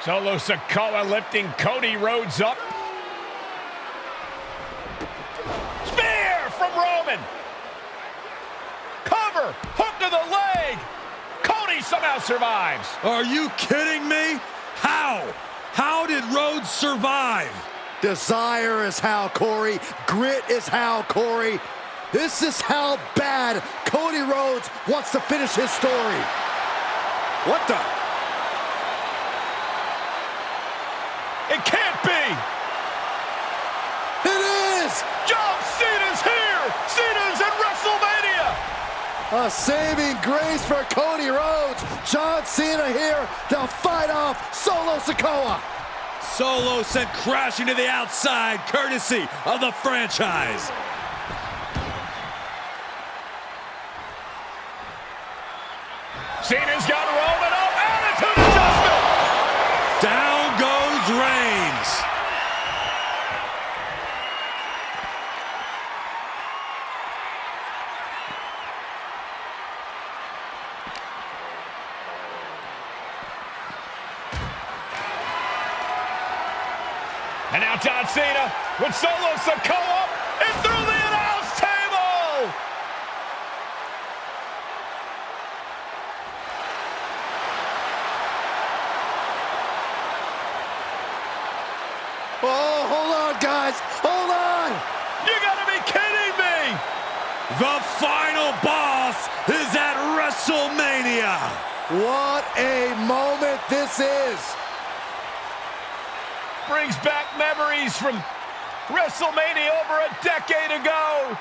Solo Sikoa lifting Cody Rhodes up. Spear from Roman. Cover, hook to the leg. Cody somehow survives. Are you kidding me? How? How did Rhodes survive? Desire is how, Corey. Grit is how, Corey. This is how bad Cody Rhodes wants to finish his story. What the? It can't be. It is! John Cena's here. Cena's in WrestleMania. A saving grace for Cody Rhodes. John Cena here to fight off Solo Sikoa. Solo sent crashing to the outside, courtesy of the franchise. Cena's got Roman up. Attitude adjustment. Down goes Reigns. And now John Cena with Solo Sikoa and through the announce table. Oh, hold on, guys. Hold on. You gotta be kidding me. The final boss is at WrestleMania. What a moment this is. Brings back memories from WrestleMania over a decade ago.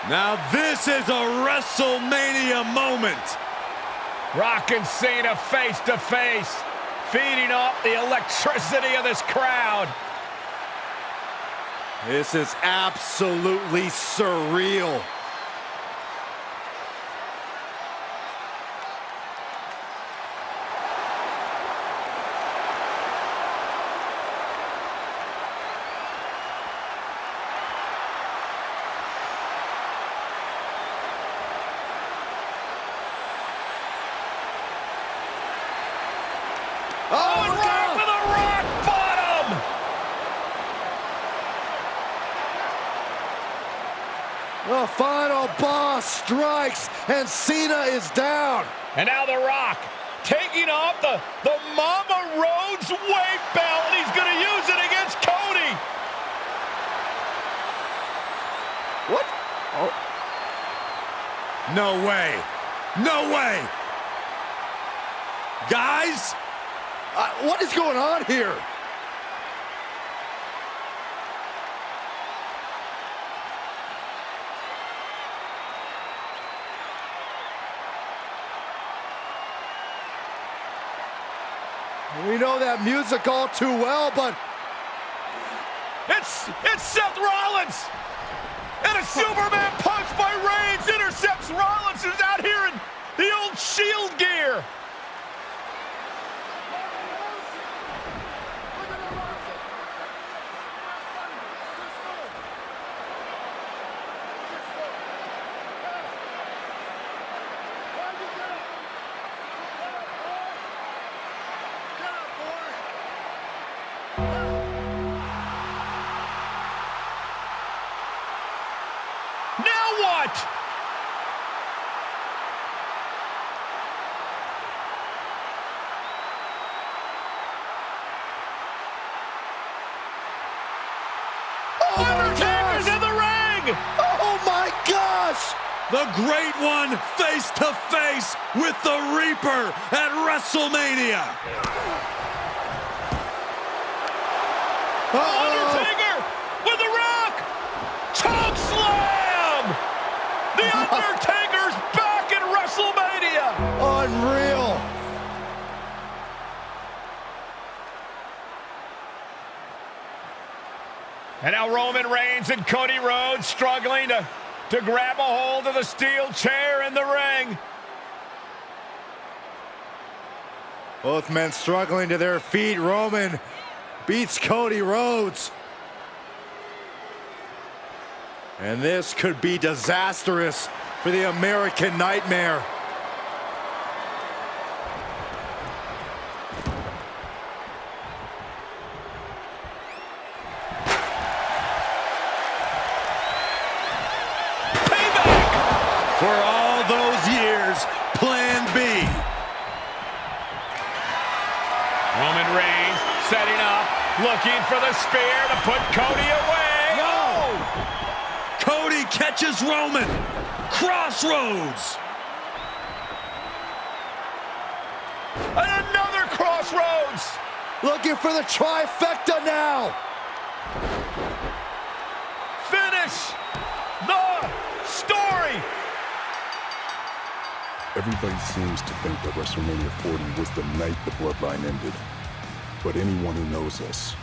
Now this is a WrestleMania moment. Rock and Cena face to face, feeding off the electricity of this crowd. This is absolutely surreal. Oh, and right with a rock bottom! The final boss strikes, and Cena is down. And now The Rock taking off the Mama Rhodes weight belt, and he's going to use it against Cody. What? Oh. No way. No way. Guys, What is going on here? We know that music all too well, but It's Seth Rollins! And a Superman punch by Reigns intercepts Rollins, who's out here in the old Shield gear. Now what? Undertaker's in the ring! oh my gosh! the great one face to face with the Reaper at WrestleMania. Undertaker with the Rock! Choke slam! The Undertaker's back in WrestleMania! Unreal! And now Roman Reigns and Cody Rhodes struggling to grab a hold of the steel chair in the ring. Both men struggling to their feet. Roman beats Cody Rhodes. And this could be disastrous for the American Nightmare. For all those years, Plan B. Roman Reigns setting up, looking for the spear to put Cody away. No! Cody catches Roman. Crossroads. And another crossroads. Looking for the trifecta now. Finish the story. Everybody seems to think that WrestleMania 40 was the night the bloodline ended. But anyone who knows us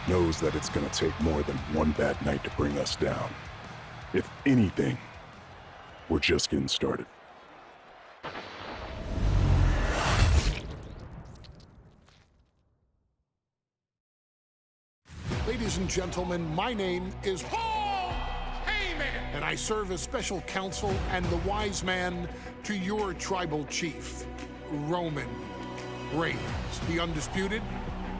knows that it's gonna take more than one bad night to bring us down. If anything, we're just getting started. Ladies and gentlemen, my name is Paul Heyman, and I serve as special counsel and the wise man to your tribal chief, Roman Reigns, the undisputed,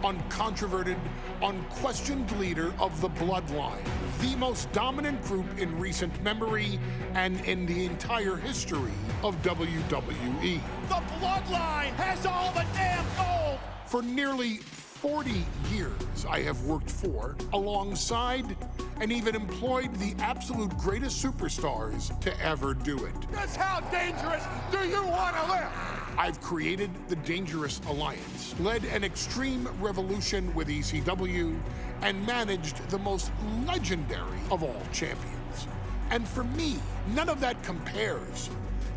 uncontroverted, unquestioned leader of the Bloodline, the most dominant group in recent memory and in the entire history of WWE. The Bloodline has all the damn gold. For nearly 40 years, I have worked for, alongside, and even employed the absolute greatest superstars to ever do it. Just how dangerous do you want to live? I've created the Dangerous Alliance, led an extreme revolution with ECW, and managed the most legendary of all champions. And for me, none of that compares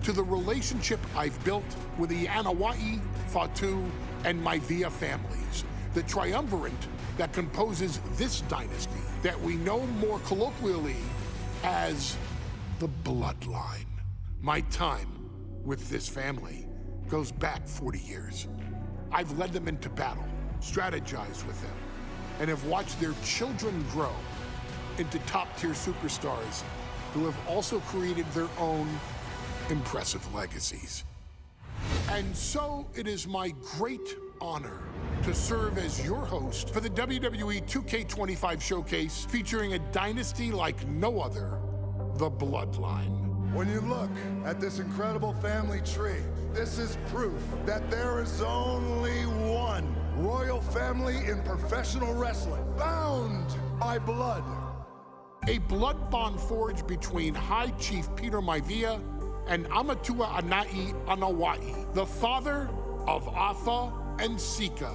to the relationship I've built with the Anoa'i, Fatu, and Maivia families, the triumvirate that composes this dynasty that we know more colloquially as the Bloodline. My time with this family goes back 40 years. I've led them into battle, strategized with them, and have watched their children grow into top-tier superstars who have also created their own impressive legacies. And so it is my great honor to serve as your host for the WWE 2k25 showcase featuring a dynasty like no other, the Bloodline. When you look at this incredible family tree, this is proof that there is only one royal family in professional wrestling, bound by blood. A blood bond forged between High Chief Peter Maivia and Amatua Anai Anoa'i, the father of Afa and Sika,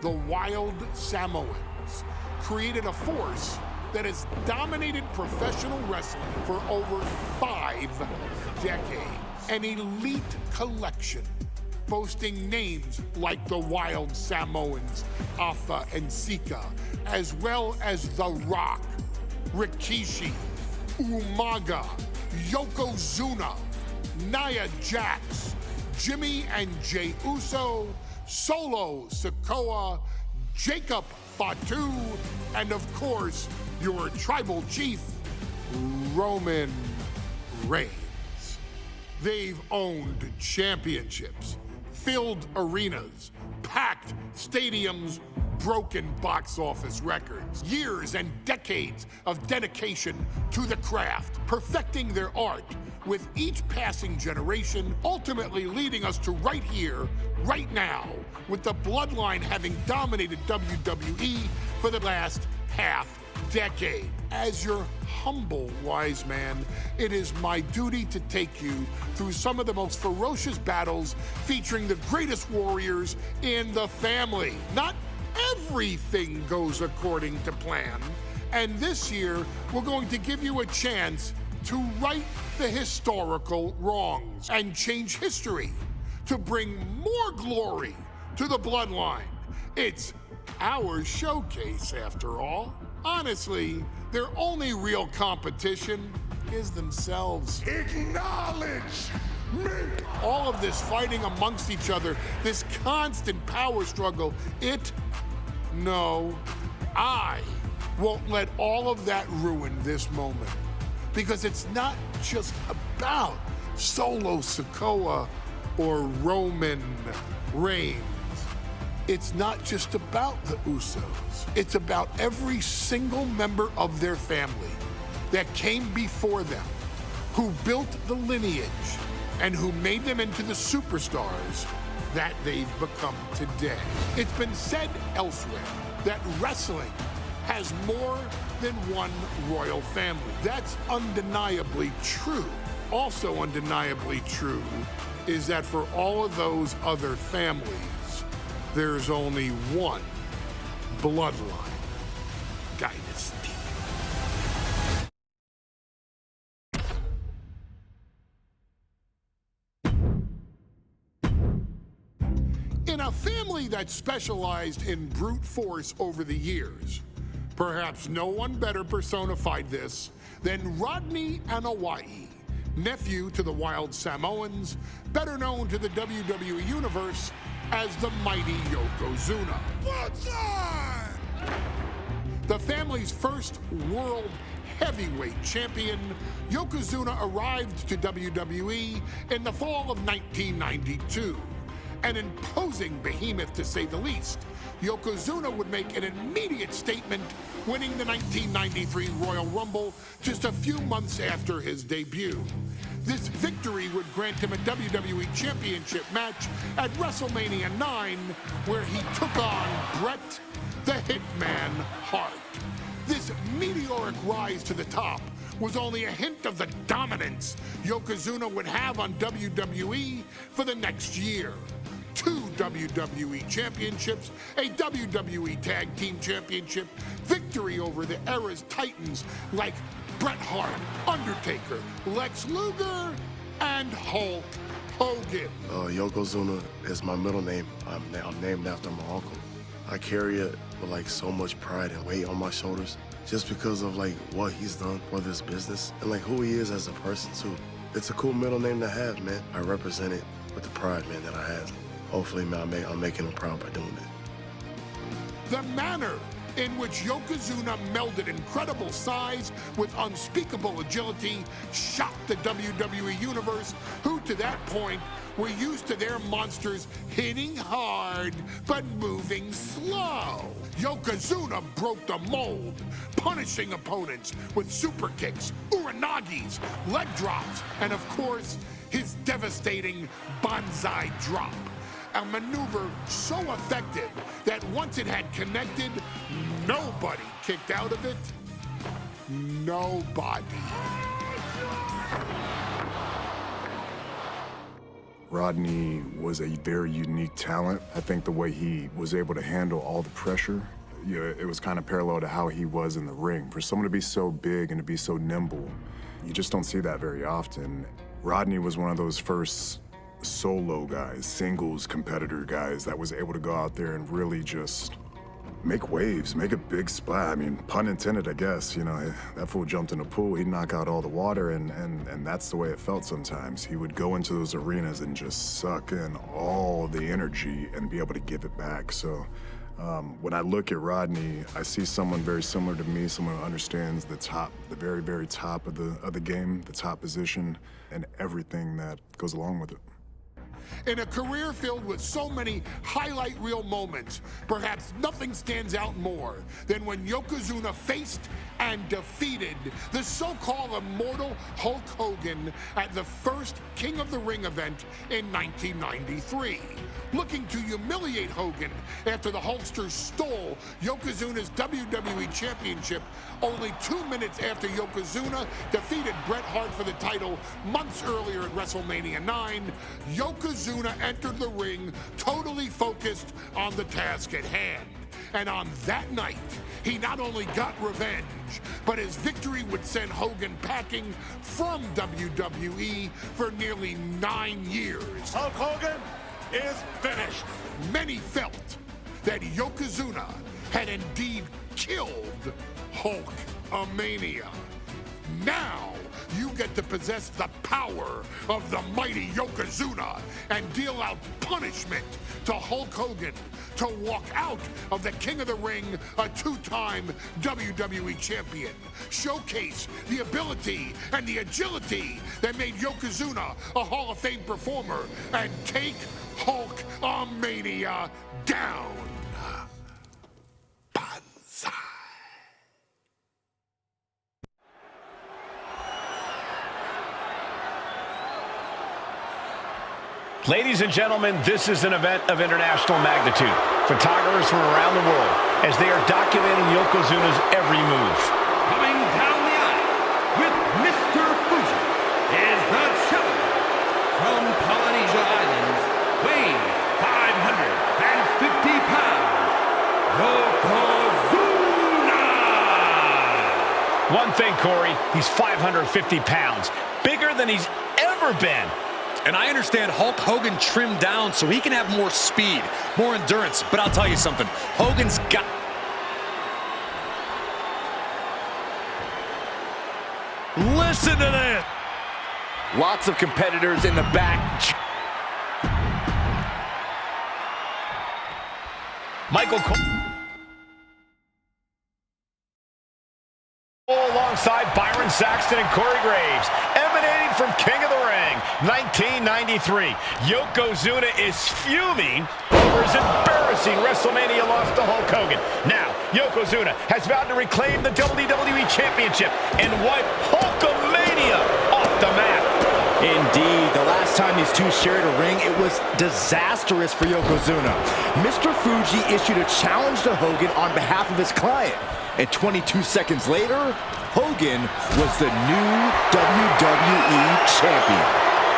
the wild Samoans, created a force that has dominated professional wrestling for over 5 decades. An elite collection boasting names like the wild Samoans, Afa and Sika, as well as The Rock, Rikishi, Umaga, Yokozuna, Nia Jax, Jimmy and Jey Uso, Solo Sikoa, Jacob Fatu, and of course, your tribal chief, Roman Reigns. They've owned championships, filled arenas, packed stadiums, broken box office records, years and decades of dedication to the craft, perfecting their art with each passing generation, ultimately leading us to right here, right now, with the Bloodline having dominated WWE for the last half decade. As your humble wise man, it is my duty to take you through some of the most ferocious battles featuring the greatest warriors in the family. Not everything goes according to plan, and this year we're going to give you a chance to right the historical wrongs and change history to bring more glory to the Bloodline. It's our showcase, after all. Honestly, their only real competition is themselves. Acknowledge me! All of this fighting amongst each other, this constant power struggle, it No, I won't let all of that ruin this moment. Because it's not just about Solo Sikoa or Roman Reigns. It's not just about the Usos. It's about every single member of their family that came before them, who built the lineage and who made them into the superstars that they've become today. It's been said elsewhere that wrestling has more than one royal family. That's undeniably true. Also undeniably true is that for all of those other families, there's only one bloodline dynasty. In a family that specialized in brute force over the years, perhaps no one better personified this than Rodney Anoa'i, nephew to the Wild Samoans, better known to the WWE Universe as the mighty Yokozuna. The family's first world heavyweight champion, Yokozuna arrived to WWE in the fall of 1992. An imposing behemoth, to say the least, Yokozuna would make an immediate statement, winning the 1993 Royal Rumble just a few months after his debut. This victory would grant him a WWE Championship match at WrestleMania 9, where he took on Bret the Hitman Hart. This meteoric rise to the top was only a hint of the dominance Yokozuna would have on WWE for the next year. 2 WWE championships, a WWE Tag Team Championship, victory over the era's titans like Bret Hart, Undertaker, Lex Luger, and Hulk Hogan. Yokozuna is my middle name. I'm named after my uncle. I carry it with like so much pride and weight on my shoulders just because of like what he's done for this business and like who he is as a person too. It's a cool middle name to have, man. I represent it with the pride, man, that I have. Hopefully, man, I'm making him proud by doing it. The manner in which Yokozuna melded incredible size with unspeakable agility shocked the WWE Universe, who to that point were used to their monsters hitting hard but moving slow. Yokozuna broke the mold, punishing opponents with super kicks, uranagis, leg drops, and of course, his devastating Banzai drop. A maneuver so effective that once it had connected, nobody kicked out of it. Nobody. Rodney was a very unique talent. I think the way he was able to handle all the pressure, it was kind of parallel to how he was in the ring. For someone to be so big and to be so nimble, you just don't see that very often. Rodney was one of those first solo guys, singles competitor guys that was able to go out there and really just make waves, make a big splash. I mean, pun intended, I guess. You know, that fool jumped in the pool, he'd knock out all the water, and that's the way it felt sometimes. He would go into those arenas and just suck in all the energy and be able to give it back. So when I look at Rodney, I see someone very similar to me, someone who understands the top, the very, very top of the game, the top position, and everything that goes along with it. In a career filled with so many highlight reel moments, perhaps nothing stands out more than when Yokozuna faced and defeated the so-called immortal Hulk Hogan at the first King of the Ring event in 1993. Looking to humiliate Hogan after the Hulkster stole Yokozuna's WWE Championship only 2 minutes after Yokozuna defeated Bret Hart for the title months earlier at WrestleMania 9, Yokozuna entered the ring totally focused on the task at hand. And on that night, he not only got revenge, but his victory would send Hogan packing from WWE for nearly 9 years. Hulk Hogan is finished. Many felt that Yokozuna had indeed killed Hulkamania. Now, you get to possess the power of the mighty Yokozuna and deal out punishment to Hulk Hogan to walk out of the King of the Ring, a two-time WWE champion. Showcase the ability and the agility that made Yokozuna a Hall of Fame performer and take Hulkamania down. Banzai. Ladies and gentlemen, this is an event of international magnitude. Photographers from around the world as they are documenting Yokozuna's every move. Coming down the aisle with Mr. Fuji is the challenger from Polynesia Islands, weighing 550 pounds, Yokozuna! One thing, Corey, he's 550 pounds, bigger than he's ever been. And I understand Hulk Hogan trimmed down so he can have more speed, more endurance. But I'll tell you something, Hogan's got... Listen to this. Lots of competitors in the back. Michael Cole alongside Byron Saxton and Corey Graves, emanating from King of the Ring, 1993. Yokozuna is fuming over his embarrassing WrestleMania loss to Hulk Hogan. Now, Yokozuna has vowed to reclaim the WWE Championship and wipe Hulkamania off the map. Indeed, the last time these two shared a ring, it was disastrous for Yokozuna. Mr. Fuji issued a challenge to Hogan on behalf of his client. And 22 seconds later, Hogan was the new WWE Champion.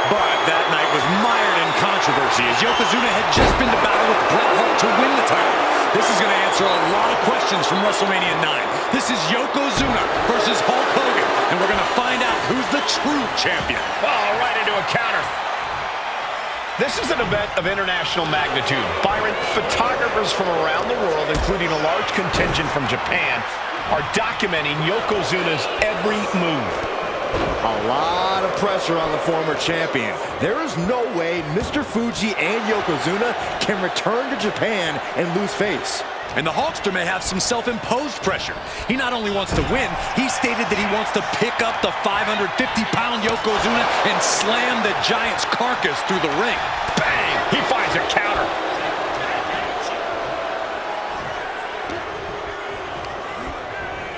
But that night was mired in controversy as Yokozuna had just been to battle with Bret Hart to win the title. This is going to answer a lot of questions from WrestleMania 9. This is Yokozuna versus Hulk Hogan, and we're going to find out who's the true champion. Oh, right into a counter. This is an event of international magnitude. Byron, photographers from around the world, including a large contingent from Japan, are documenting Yokozuna's every move. A lot of pressure on the former champion. There is no way Mr. Fuji and Yokozuna can return to Japan and lose face. And the Hulkster may have some self-imposed pressure. He not only wants to win, he stated that he wants to pick up the 550-pound Yokozuna and slam the Giant's carcass through the ring. Bang! He finds a counter.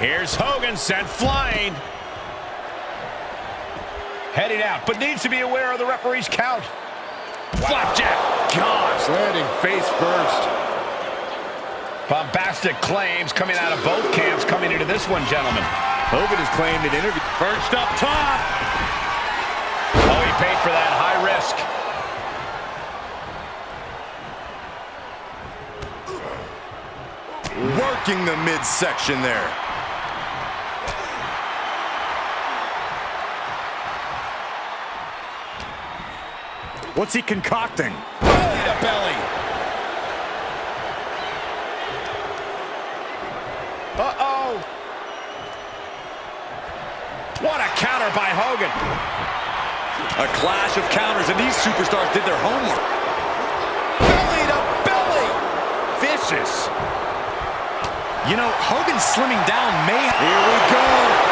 Here's Hogan sent flying. Heading out, but needs to be aware of the referee's count. Flapjack! Gosh, landing face first. Bombastic claims coming out of both camps coming into this one, gentlemen. Hogan has claimed an interview. Perched up top. Oh, he paid for that high risk. Working the midsection there. What's he concocting? Belly to belly. Uh-oh. What a counter by Hogan. A clash of counters, and these superstars did their homework. Belly to belly. Vicious. You know, Hogan slimming down may... Here we go.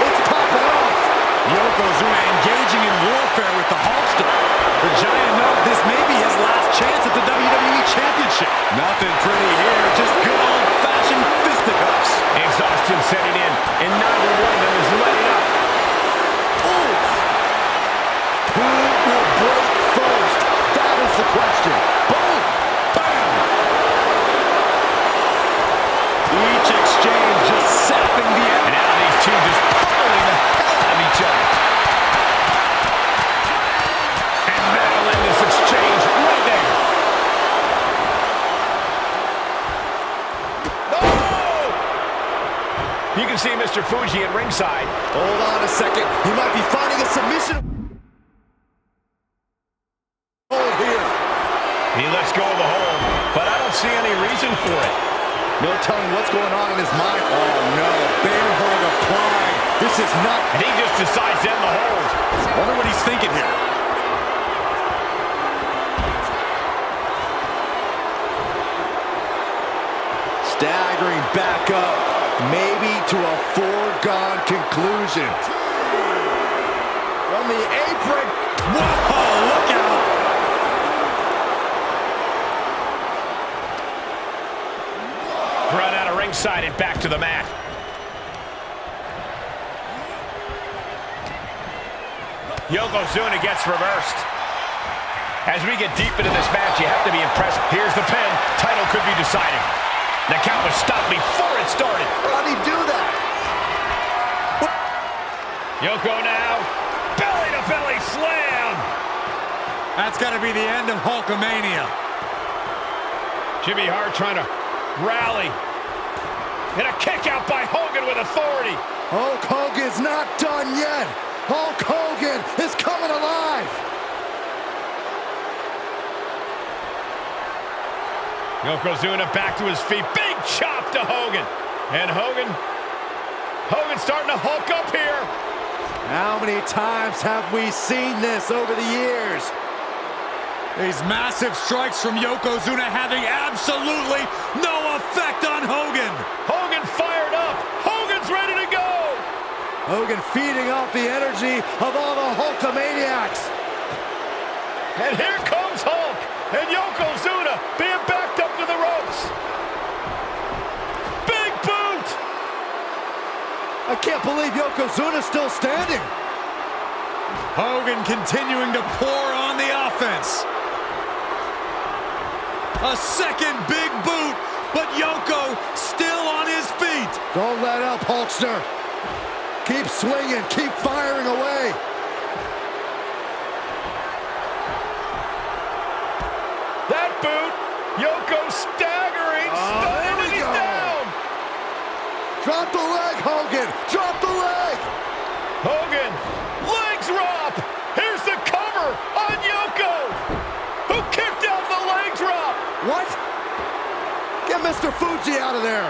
It's popping off. Yokozuna engaging in warfare with the Hulkster. The Giant knows this may be his last chance at the WWE Championship. Nothing pretty here, just good old-fashioned fisticuffs. Exhaustion setting in, and neither one of them is letting up. Oof. Who will break first? That is the question. Boom. Bam. Each exchange just sapping the end. And now these two just pulling the hell out of each other. And that'll end this exchange right there. Oh! You can see Mr. Fuji at ringside. Hold on a second. He might be finding a submission. Hold here. He lets go of the hold, but I don't see any reason for it. No telling what's going on in his mind. Oh no, bear hug applied. This is not... And he just decides to end the hold. Wonder what he's thinking here. Staggering back up, maybe to a foregone conclusion. From the apron. Whoa, look out! Run out of ringside and back to the mat. Yokozuna gets reversed. As we get deep into this match, you have to be impressed. Here's the pin. Title could be decided. The count was stopped before it started. How'd he do that? Yoko now. Belly-to-belly slam. That's got to be the end of Hulkamania. Jimmy Hart trying to rally. And a kick out by Hogan with authority. Hulk Hogan's not done yet. Hulk Hogan is coming alive. Yokozuna back to his feet. Big chop to Hogan. And Hogan's starting to hulk up here. How many times have we seen this over the years? These massive strikes from Yokozuna having absolutely no effect on Hogan. Hogan fired up. Hogan's ready to go. Hogan feeding off the energy of all the Hulkamaniacs. And here comes Hulk. And Yokozuna being backed up to the ropes. Big boot. I can't believe Yokozuna's still standing. Hogan continuing to pour on the offense. A second big boot, but Yoko still on his feet. Don't let up, Hulkster. Keep swinging, keep firing away. That boot, Yoko staggering, stunning, and he's down. Drop the leg, Hogan, drop the leg. Hogan, leg drop. Here's the cover on Yoko, who kicked out the leg drop. What? Get Mr. Fuji out of there.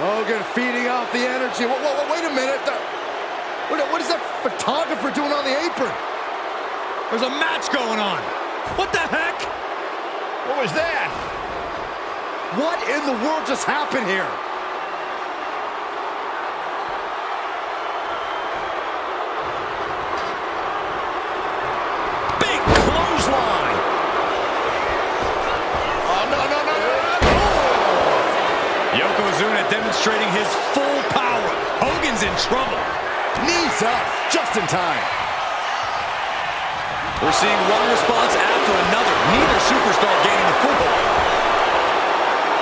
Hogan feeding off the energy. Wait a minute. What is that photographer doing on the apron? There's a match going on. What the heck? What was that? What in the world just happened here? Big clothesline. Oh, no. Yokozuna demonstrating his full power. Hogan's in trouble. Knees up, just in time. We're seeing one response after another. Neither superstar gaining the foothold.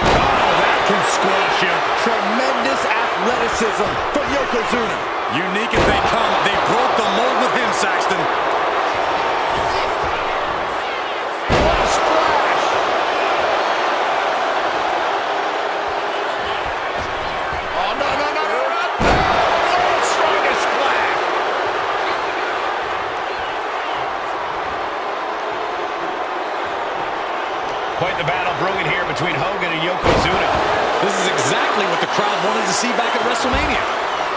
Oh, that can squash him. Tremendous athleticism from Yokozuna. Unique as they come, they broke the mold with him, Saxton. What a splash! Oh, no. Strongest splash. Quite the battle brewing here between Hogan and Yokozuna. This is exactly what the crowd wanted to see back at WrestleMania.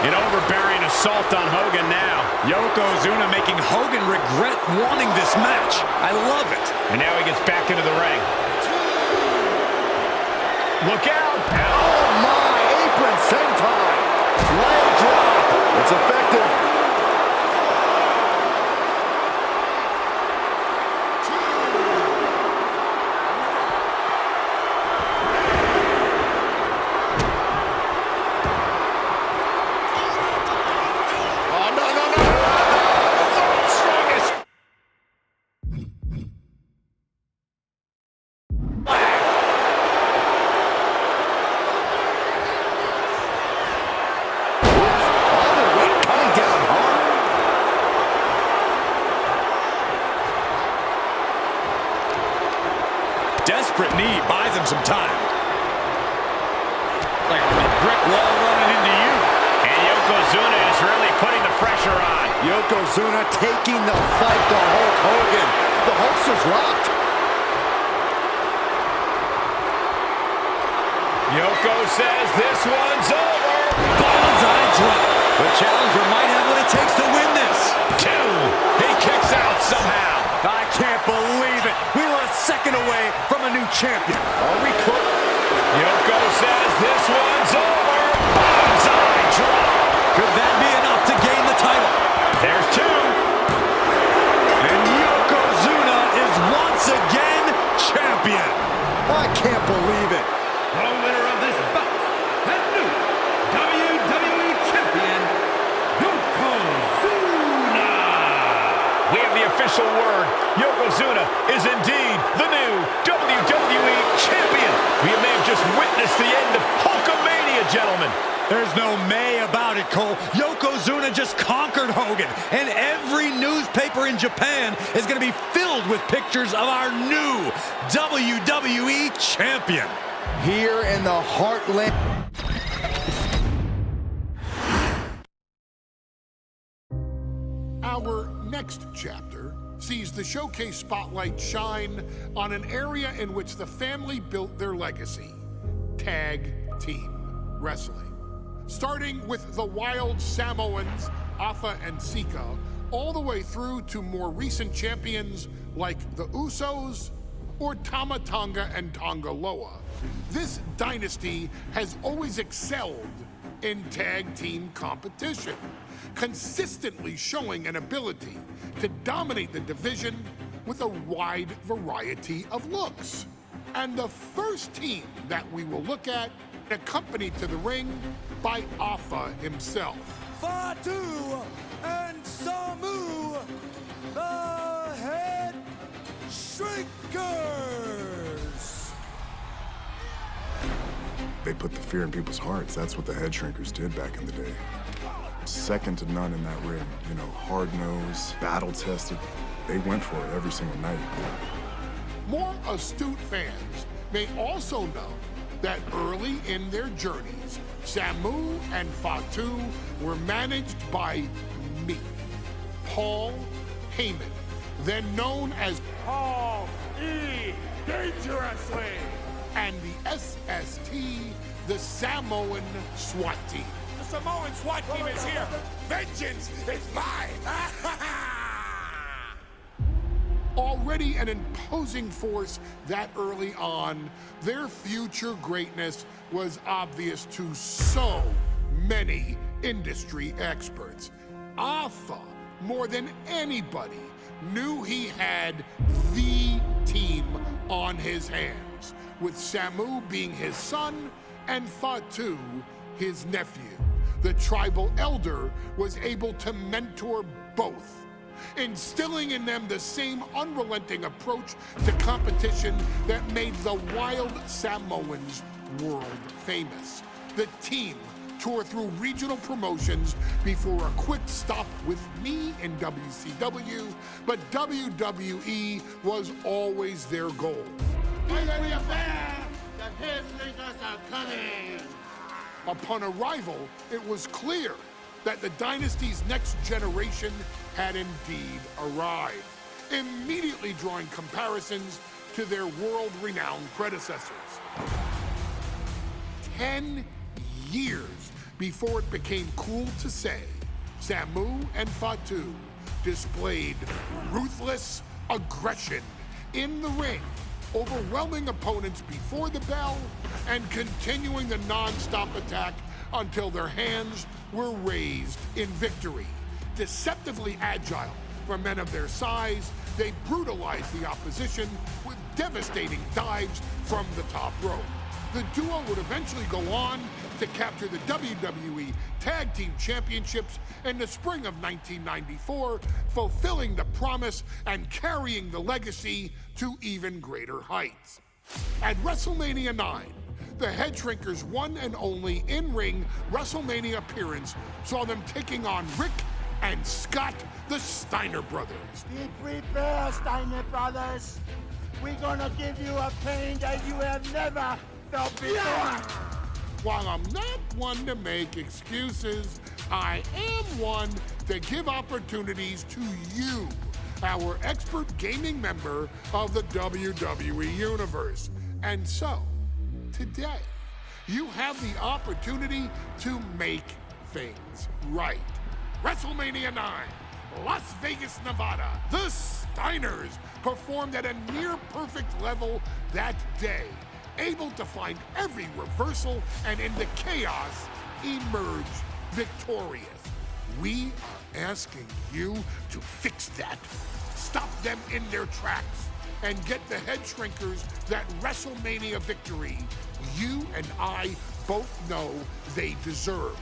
An overbearing assault on Hogan now. Yokozuna making Hogan regret wanting this match. I love it. And now he gets back into the ring. Look out! Oh my, apron senton. Leg drop. It's effective. Desperate knee buys him some time. Like a brick wall running into you. And Yokozuna is really putting the pressure on. Yokozuna taking the fight to Hulk Hogan. The Hulkster's rocked. Yoko says this one's over. Bull's eye drop. The challenger might have what it takes to win this. 2. He kicks out somehow. I can't believe it. We were a second away from a new champion. Are we close? Yoko says this one's over. Banzai drop. Could that be enough to gain the title? There's 2. And Yokozuna is once again champion. I can't believe it. The winner of this bout, and new WWE Champion, Yokozuna. We have the official word. Yokozuna is indeed the new WWE Champion. We may have just witnessed the end of Hulkamania, gentlemen. There's no may about it, Cole. Yokozuna just conquered Hogan, and every newspaper in Japan is going to be filled with pictures of our new WWE Champion. Here in the heartland. Our next chapter sees the showcase spotlight shine on an area in which the family built their legacy: tag team wrestling. Starting with the Wild Samoans, Afa and Sika, all the way through to more recent champions like the Usos or Tama Tonga and Tonga Loa. This dynasty has always excelled in tag team competition, consistently showing an ability to dominate the division with a wide variety of looks. And the first team that we will look at, accompanied to the ring by Afa himself. Fatu and Samu, the Head Shrinkers. They put the fear in people's hearts. That's what the head shrinkers did back in the day. Second to none in that ring. You know, hard-nosed, battle-tested. They went for it every single night. More astute fans may also know that early in their journeys, Samu and Fatu were managed by me, Paul Heyman, then known as Paul E. Dangerously, and the SST, the Samoan SWAT team. The Samoan SWAT team is here. Vengeance is mine. Already an imposing force that early on, their future greatness was obvious to so many industry experts. Afa, more than anybody, knew he had the team on his hands, with Samu being his son and Fatu his nephew. The tribal elder was able to mentor both, instilling in them the same unrelenting approach to competition that made the Wild Samoans world famous. The team toured through regional promotions before a quick stop with me in WCW, but WWE was always their goal. Upon arrival, it was clear that the dynasty's next generation had indeed arrived, immediately drawing comparisons to their world-renowned predecessors. 10 years before it became cool to say, Samu and Fatu displayed ruthless aggression in the ring, overwhelming opponents before the bell and continuing the non-stop attack until their hands were raised in victory. Deceptively agile for men of their size, they brutalized the opposition with devastating dives from the top rope. The duo would eventually go on to capture the WWE Tag Team Championships in the spring of 1994, fulfilling the promise and carrying the legacy to even greater heights. At WrestleMania 9, the Head Shrinkers' one and only in-ring WrestleMania appearance saw them taking on Rick and Scott, the Steiner brothers. Be prepared, Steiner brothers. We're gonna give you a pain that you have never felt before. While I'm not one to make excuses, I am one to give opportunities to you, our expert gaming member of the WWE Universe. And so, today, you have the opportunity to make things right. WrestleMania 9, Las Vegas, Nevada. The Steiners performed at a near-perfect level that day, able to find every reversal and in the chaos emerge victorious. We are asking you to fix that. Stop them in their tracks and get the head shrinkers that WrestleMania victory you and I both know they deserve.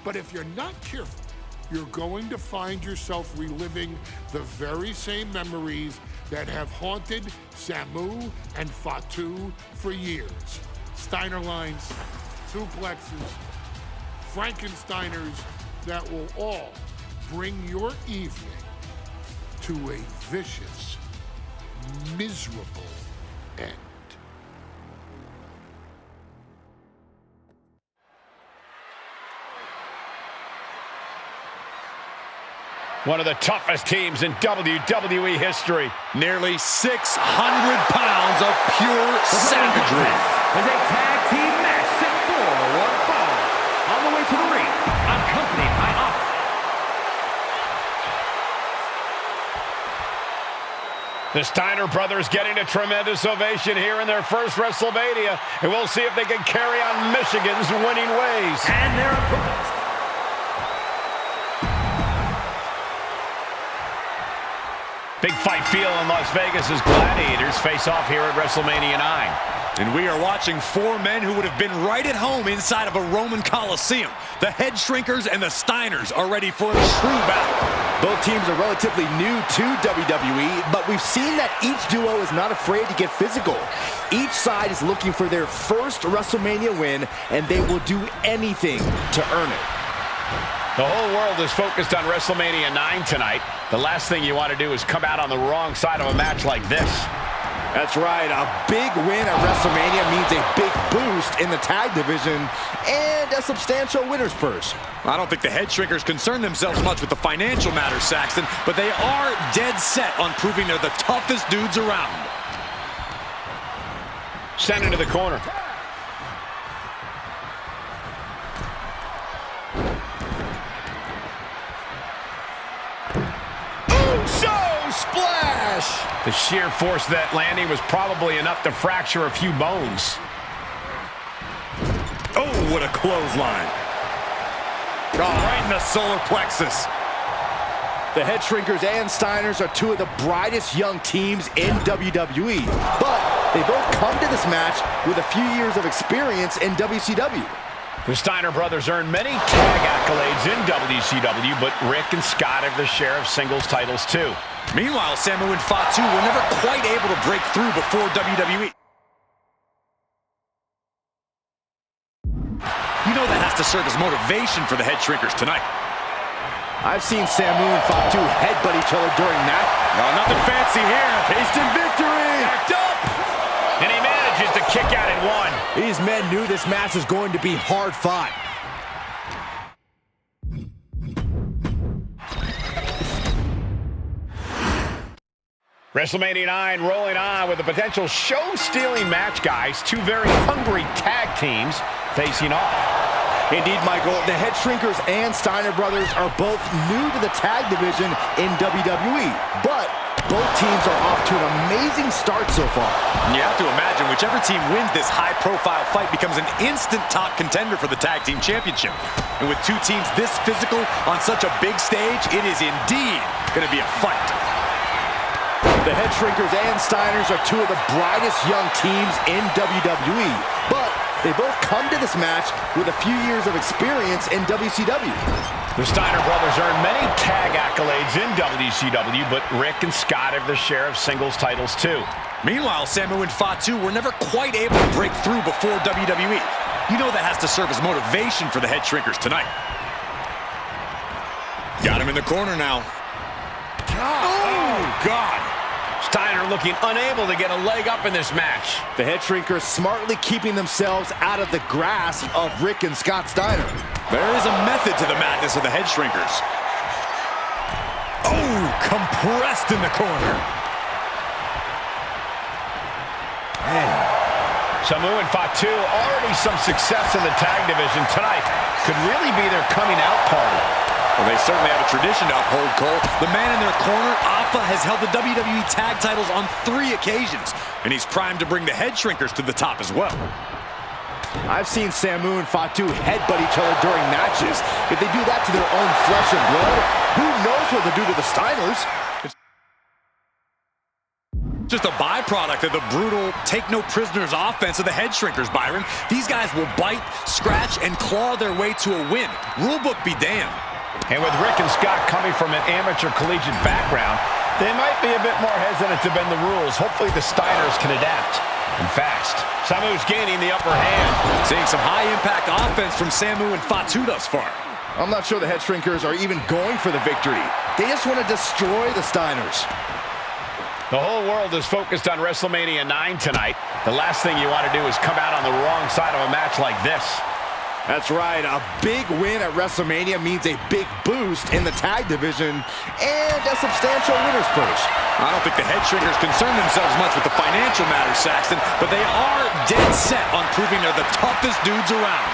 But if you're not careful, you're going to find yourself reliving the very same memories that have haunted Samu and Fatu for years. Steiner lines, suplexes, Frankensteiners that will all bring your evening to a vicious, miserable end. One of the toughest teams in WWE history. Nearly 600 pounds of pure savagery. As a tag team match set for one fall. On the way to the ring, accompanied by Austin. The Steiner brothers getting a tremendous ovation here in their first WrestleMania, and we'll see if they can carry on Michigan's winning ways. And their opponents. Big fight feel in Las Vegas as Gladiators face off here at WrestleMania 9. And we are watching four men who would have been right at home inside of a Roman Coliseum. The Head Shrinkers and the Steiners are ready for a true battle. Both teams are relatively new to WWE, but we've seen that each duo is not afraid to get physical. Each side is looking for their first WrestleMania win, and they will do anything to earn it. The whole world is focused on WrestleMania 9 tonight. The last thing you want to do is come out on the wrong side of a match like this. That's right, a big win at WrestleMania means a big boost in the tag division and a substantial winner's purse. I don't think the Head Shrinkers concern themselves much with the financial matters, Saxton, but they are dead set on proving they're the toughest dudes around. Sent into the corner. Splash! The sheer force of that landing was probably enough to fracture a few bones. Oh, what a clothesline. Oh, right in the solar plexus. The Head Shrinkers and Steiners are two of the brightest young teams in WWE, but they both come to this match with a few years of experience in WCW. The Steiner brothers earned many tag accolades in WCW, but Rick and Scott have their share of singles titles too. Meanwhile, Samu and Fatu were never quite able to break through before WWE. You know that has to serve as motivation for the Head Shrinkers tonight. I've seen Samu and Fatu headbutt each other during that. No, nothing fancy here. Tasting victory. Backed up. And he manages to kick out at one. These men knew this match was going to be hard fought. WrestleMania 9 rolling on with a potential show-stealing match, guys. Two very hungry tag teams facing off. Indeed, Michael, the Head Shrinkers and Steiner brothers are both new to the tag division in WWE, but both teams are off to an amazing start so far. You have to imagine whichever team wins this high-profile fight becomes an instant top contender for the Tag Team Championship. And with two teams this physical on such a big stage, it is indeed going to be a fight. The Head Shrinkers and Steiners are two of the brightest young teams in WWE, but they both come to this match with a few years of experience in WCW. The Steiner brothers earned many tag accolades in WCW, but Rick and Scott have their share of singles titles too. Meanwhile, Samu and Fatu were never quite able to break through before WWE. You know that has to serve as motivation for the Head Shrinkers tonight. Got him in the corner now. Oh, God. Steiner looking unable to get a leg up in this match. The Head Shrinkers smartly keeping themselves out of the grasp of Rick and Scott Steiner. There is a method to the madness of the Head Shrinkers. Oh, compressed in the corner. Man, Samu and Fatu, already some success in the tag division tonight. Could really be their coming out party. Well, they certainly have a tradition to uphold, Cole. The man in their corner, Alpha, has held the WWE tag titles on 3 occasions, and he's primed to bring the head shrinkers to the top as well. I've seen Samu and Fatu headbutt each other during matches. If they do that to their own flesh and blood, who knows what they'll do to the Steiners? Just a byproduct of the brutal take-no-prisoners offense of the head shrinkers, Byron. These guys will bite, scratch, and claw their way to a win. Rulebook be damned. And with Rick and Scott coming from an amateur collegiate background, they might be a bit more hesitant to bend the rules. Hopefully the Steiners can adapt. And fast. Samu's gaining the upper hand. Seeing some high-impact offense from Samu and Fatu thus far. I'm not sure the head shrinkers are even going for the victory. They just want to destroy the Steiners. The whole world is focused on WrestleMania 9 tonight. The last thing you want to do is come out on the wrong side of a match like this. That's right. A big win at WrestleMania means a big boost in the tag division and a substantial winner's purse. I don't think the head shrinkers concern themselves much with the financial matters, Saxton, but they are dead set on proving they're the toughest dudes around.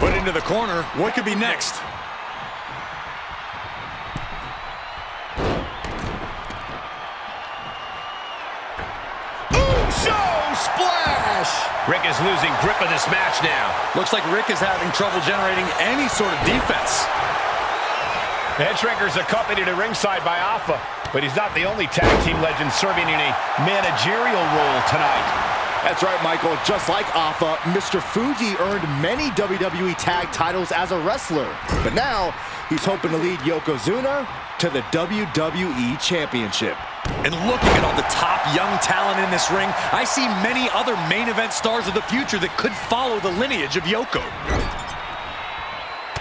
Put into the corner. What could be next? Splash! Rick is losing grip of this match now. Looks like Rick is having trouble generating any sort of defense. The head shrinkers accompanied at ringside by Alpha, but he's not the only tag team legend serving in a managerial role tonight. That's right, Michael. Just like Alpha, Mr. Fuji earned many WWE tag titles as a wrestler. But now, he's hoping to lead Yokozuna to the WWE Championship. And looking at all the top young talent in this ring, I see many other main event stars of the future that could follow the lineage of Yoko.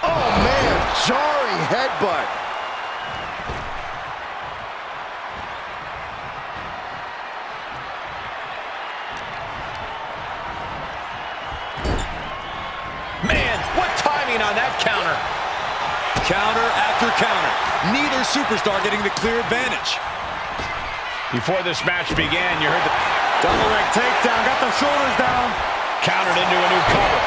Oh, man, jarring headbutt. Man, what timing on that counter. Counter after counter. Neither superstar getting the clear advantage. Before this match began, you heard the double leg takedown, got the shoulders down. Countered into a new cover.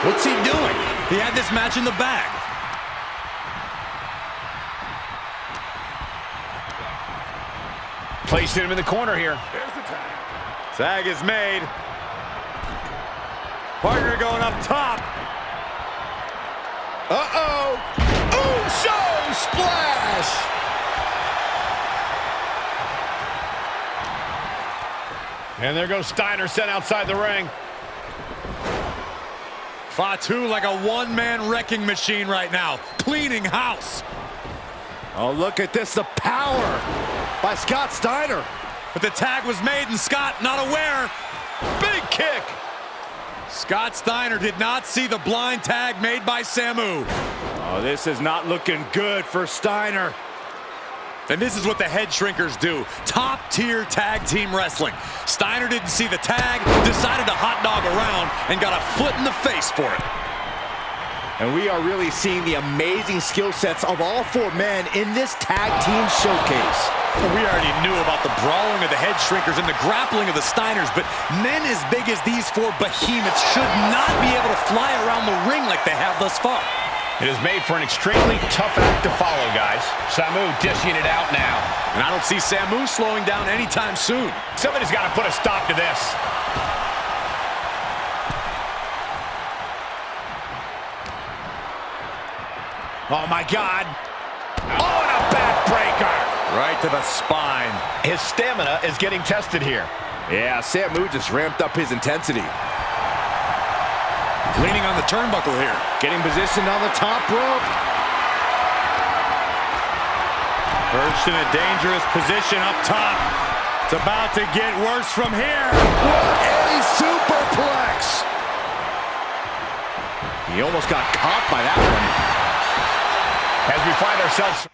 What's he doing? He had this match in the bag. Placed him in the corner here. There's the tag. Tag is made. Partner going up top. Uh-oh. Uso splash. And there goes Steiner sent outside the ring. Fatu like a one-man wrecking machine right now, cleaning house. Oh, look at this, the power by Scott Steiner. But the tag was made and Scott not aware. Big kick. Scott Steiner did not see the blind tag made by Samu. Oh, this is not looking good for Steiner. And this is what the head shrinkers do. Top-tier tag team wrestling. Steiner didn't see the tag, decided to hot dog around, and got a foot in the face for it. And we are really seeing the amazing skill sets of all 4 men in this tag team showcase. We already knew about the brawling of the head shrinkers and the grappling of the Steiners, but men as big as these 4 behemoths should not be able to fly around the ring like they have thus far. It is made for an extremely tough act to follow, guys. Samu dishing it out now. And I don't see Samu slowing down anytime soon. Somebody's got to put a stop to this. Oh, my God. Oh, and a backbreaker. Right to the spine. His stamina is getting tested here. Yeah, Samu just ramped up his intensity. Leaning on the turnbuckle here. Getting positioned on the top rope. Perched in a dangerous position up top. It's about to get worse from here. What a superplex! He almost got caught by that one. As we find ourselves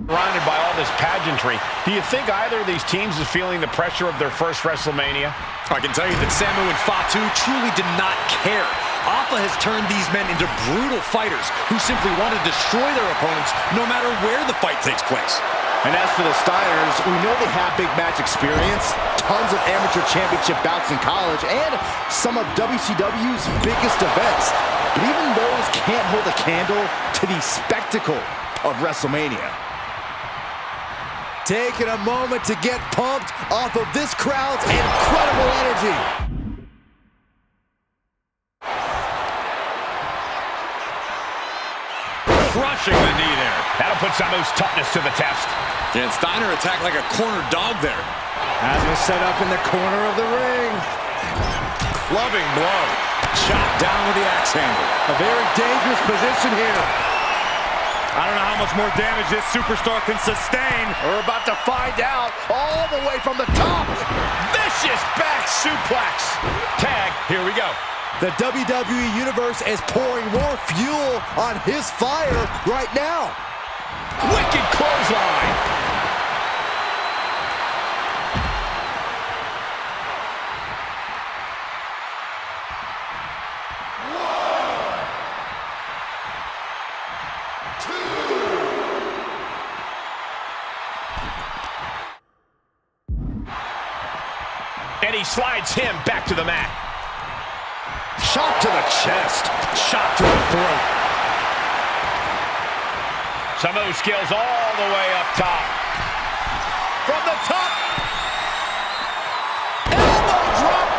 surrounded by all this pageantry, do you think either of these teams is feeling the pressure of their first WrestleMania? I can tell you that Samu and Fatu truly did not care. Alpha has turned these men into brutal fighters who simply want to destroy their opponents no matter where the fight takes place. And as for the Steiners, we know they have big match experience, tons of amateur championship bouts in college, and some of WCW's biggest events. But even those can't hold a candle to the spectacle of WrestleMania. Taking a moment to get pumped off of this crowd's incredible energy. Crushing the knee there. That'll put Samu's toughness to the test. And Steiner attacked like a cornered dog there. Has him set up in the corner of the ring. Clubbing blow. Chopped down with the axe handle. A very dangerous position here. I don't know how much more damage this superstar can sustain. We're about to find out all the way from the top. Vicious back suplex. Tag, here we go. The WWE Universe is pouring more fuel on his fire right now. Wicked clothesline. And he slides him back to the mat. Shot to the chest. Shot to the throat. Samu skills all the way up top. From the top. Elbow drop.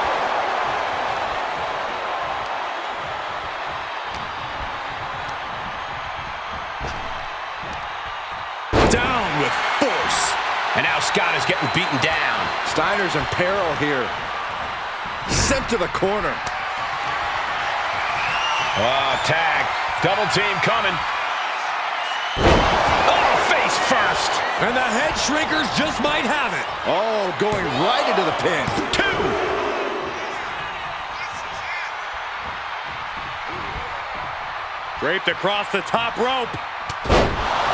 Down with force. And now Scott is getting beaten down. Steiner's in peril here. Sent to the corner. Oh, tag. Double team coming. Oh, face first. And the head shrinkers just might have it. Oh, going right into the pin. 2. Draped across the top rope.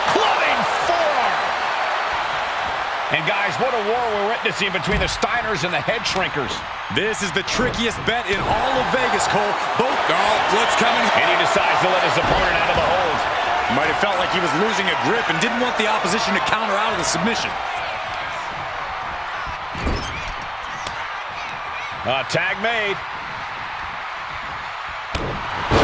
Clubbing forearm. And guys, what a war we're witnessing between the Steiners and the head shrinkers. This is the trickiest bet in all of Vegas, Cole. Both let's come in. And he decides to let his opponent out of the hold. Might have felt like he was losing a grip and didn't want the opposition to counter out of the submission. Tag made.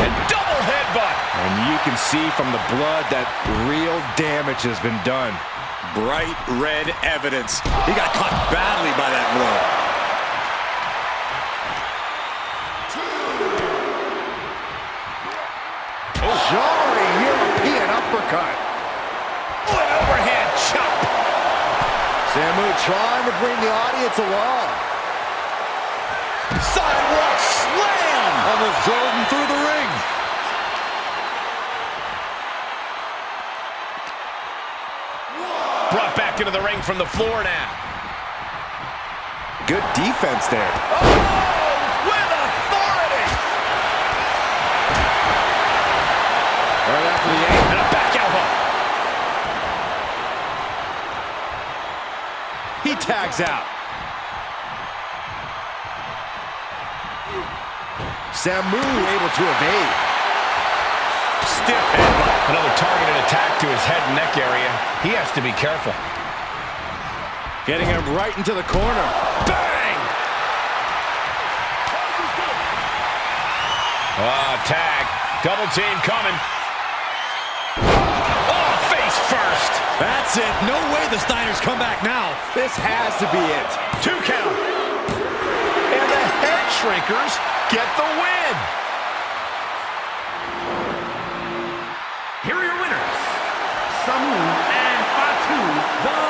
And double headbutt. And you can see from the blood that real damage has been done. Bright red evidence. He got caught badly by that blow. Jarring European uppercut. An overhand chop. Samu trying to bring the audience along. Sidewalk slam. Almost drove him through the ring. Brought back into the ring from the floor now. Good defense there. Oh, with authority. Right after the aim. And a back elbow. He tags out. Samu able to evade. Stiff headbutt. Another targeted attack to his head and neck area. He has to be careful. Getting him right into the corner. Bang! Tag. Double team coming. Oh, face first. That's it. No way the Steiners come back now. This has to be it. 2 count. And the head shrinkers get the win. Here are your winners, Samu and Fatu, the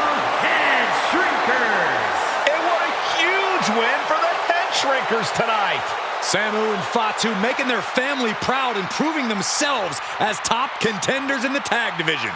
Head Shrinkers. And what a huge win for the head shrinkers tonight. Samu and Fatu making their family proud and proving themselves as top contenders in the tag division.